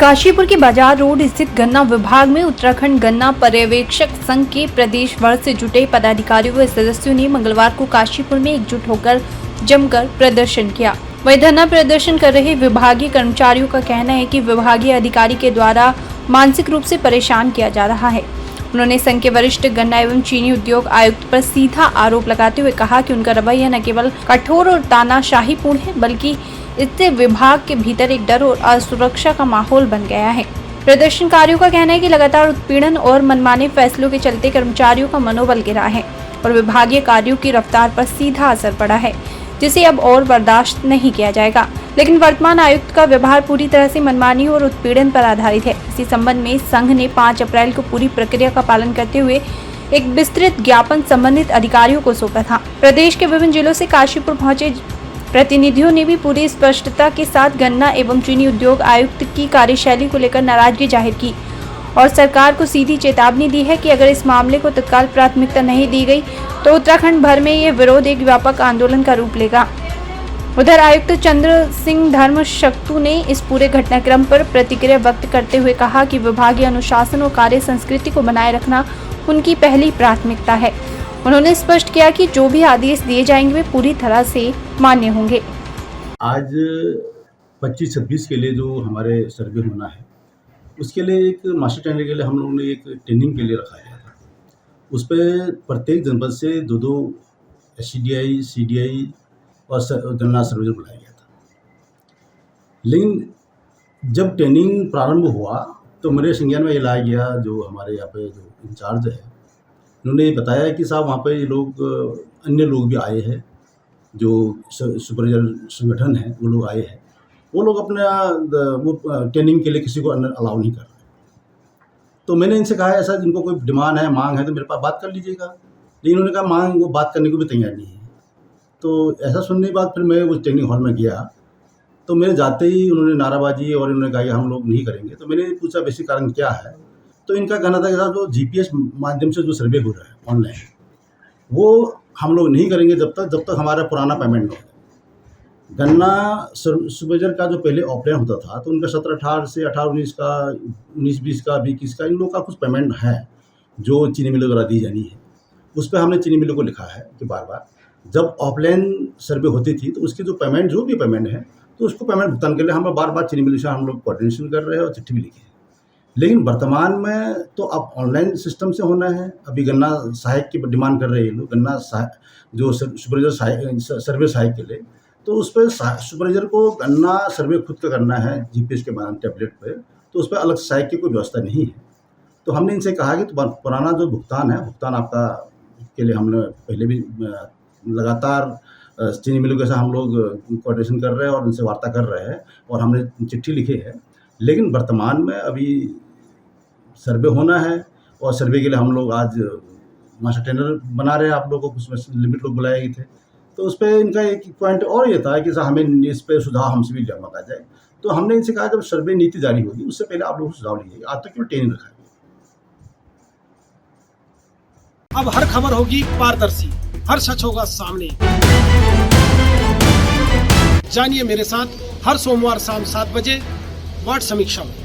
काशीपुर के बाजार रोड स्थित गन्ना विभाग में उत्तराखंड गन्ना पर्यवेक्षक संघ के प्रदेश भर से जुटे पदाधिकारियों व सदस्यों ने मंगलवार को काशीपुर में एकजुट होकर जमकर प्रदर्शन किया। वहीं धरना प्रदर्शन कर रहे विभागीय कर्मचारियों का कहना है कि विभागीय अधिकारी के द्वारा मानसिक रूप से परेशान किया जा रहा है। उन्होंने संघ के वरिष्ठ गन्ना एवं चीनी उद्योग आयुक्त पर सीधा आरोप लगाते हुए कहा कि उनका रवैया न केवल कठोर और तानाशाहीपूर्ण है, बल्कि इससे विभाग के भीतर एक डर और असुरक्षा का माहौल बन गया है। प्रदर्शनकारियों का कहना है कि लगातार उत्पीड़न और मनमाने फैसलों के चलते कर्मचारियों का मनोबल गिरा है और विभागीय कार्यों की रफ्तार पर सीधा असर पड़ा है, जिसे अब और बर्दाश्त नहीं किया जाएगा। लेकिन वर्तमान आयुक्त का व्यवहार पूरी तरह से मनमानी और उत्पीड़न पर आधारित है। इसी संबंध में संघ ने 5 अप्रैल को पूरी प्रक्रिया का पालन करते हुए एक विस्तृत ज्ञापन संबंधित अधिकारियों को सौंपा था। प्रदेश के विभिन्न जिलों से काशीपुर पहुंचे प्रतिनिधियों ने भी पूरी स्पष्टता के साथ गन्ना एवं चीनी उद्योग आयुक्त की कार्यशैली को लेकर नाराजगी जाहिर की और सरकार को सीधी चेतावनी दी है कि अगर इस मामले को तत्काल प्राथमिकता नहीं दी गई तो उत्तराखंड भर में ये विरोध एक व्यापक आंदोलन का रूप लेगा। उधर आयुक्त चंद्र सिंह धर्मशक्तु ने इस पूरे घटनाक्रम पर प्रतिक्रिया व्यक्त करते हुए कहा कि विभागीय अनुशासन और कार्य संस्कृति को बनाए रखना उनकी पहली प्राथमिकता है। उन्होंने स्पष्ट किया कि जो भी आदेश दिए जाएंगे वे पूरी तरह से मान्य होंगे। आज 25-26 के लिए जो हमारे सर्वे होना है, उसके लिए एक मास्टर ट्रेनर के लिए हम लोगों ने एक ट्रेनिंग के लिए रखा गया था। उस पर प्रत्येक जनपद से 2-2 CDI, CDI और गन्ना सर्वेयर बुलाया गया था। लेकिन जब ट्रेनिंग प्रारंभ हुआ तो मेरे संज्ञान में ये लाया गया, जो हमारे यहाँ पे जो इंचार्ज है उन्होंने बताया कि साहब वहाँ पे लोग अन्य लोग भी आए हैं, जो सुपरवाइजर संगठन है वो लोग आए हैं, वो लोग अपना वो ट्रेनिंग के लिए किसी को अंदर अलाउ नहीं कर रहे। तो मैंने इनसे कहा ऐसा जिनको कोई डिमांड है, मांग है तो मेरे पास बात कर लीजिएगा। लेकिन उन्होंने कहा मांग वो बात करने को भी तैयार नहीं है। तो ऐसा सुनने के बाद फिर मैं उस ट्रेनिंग हॉल में गया तो मेरे जाते ही उन्होंने नाराबाजी और उन्होंने कहा कि हम लोग नहीं करेंगे। तो मैंने पूछा बेसिक कारण क्या है, तो इनका कहना था कि साहब जो GPS माध्यम से जो सर्वे हो रहा है ऑनलाइन, वो हम लोग नहीं करेंगे जब तक हमारा पुराना पेमेंट ना हो। गन्ना सुपरवाइजर का जो पहले ऑफलाइन होता था तो उनका 17-18 से 18-19 का 19-20 का 20 का इन लोगों का कुछ पेमेंट है जो चीनी मिलों द्वारा दी जानी है। उस पर हमने चीनी मिलों को लिखा है कि बार बार जब ऑफलाइन सर्वे होती थी तो उसकी जो भी पेमेंट है तो उसको पेमेंट भुगतान के लिए हम बार बार चीनी मिलों से हम लोग कोऑर्डिनेशन कर रहे हैं और चिट्ठी भी लिखी है। लेकिन वर्तमान में तो अब ऑनलाइन सिस्टम से होना है। अभी गन्ना सहायक की डिमांड कर रहे हैं लोग, गन्ना जो सुपरवाइजर सर्वे सहायक के लिए, तो उस पर सुपरवाइजर को गन्ना सर्वे खुद का करना है GPS के माध्यम टैबलेट पे, तो उस पर अलग सहायक की कोई व्यवस्था नहीं है। तो हमने इनसे कहा कि तो पुराना जो भुगतान है, भुगतान आपका के लिए हमने पहले भी लगातार चीनी मिलों के साथ हम लोग कोऑर्डिनेशन कर रहे हैं और उनसे वार्ता कर रहे हैं और हमने चिट्ठी लिखी है। लेकिन वर्तमान में अभी सर्वे होना है और सर्वे के लिए हम लोग आज मास्टर ट्रेनर बना रहे हैं। आप लोगों को उसमें लिमिट लोग बुलाए गए थे, तो उस पर इनका एक पॉइंट और ये था कि साहब हमें इस पर सुझाव हमसे भी मांगा जाए। तो हमने इनसे कहा जब सर्वे नीति जारी होगी उससे पहले आप लोग सुझाव लीजिएगा। आज तक केवल ट्रेनिंग रखा है। अब हर खबर होगी पारदर्शी, हर सच होगा सामने। जानिए मेरे साथ हर सोमवार शाम 7 बजे वार्ड समीक्षा में।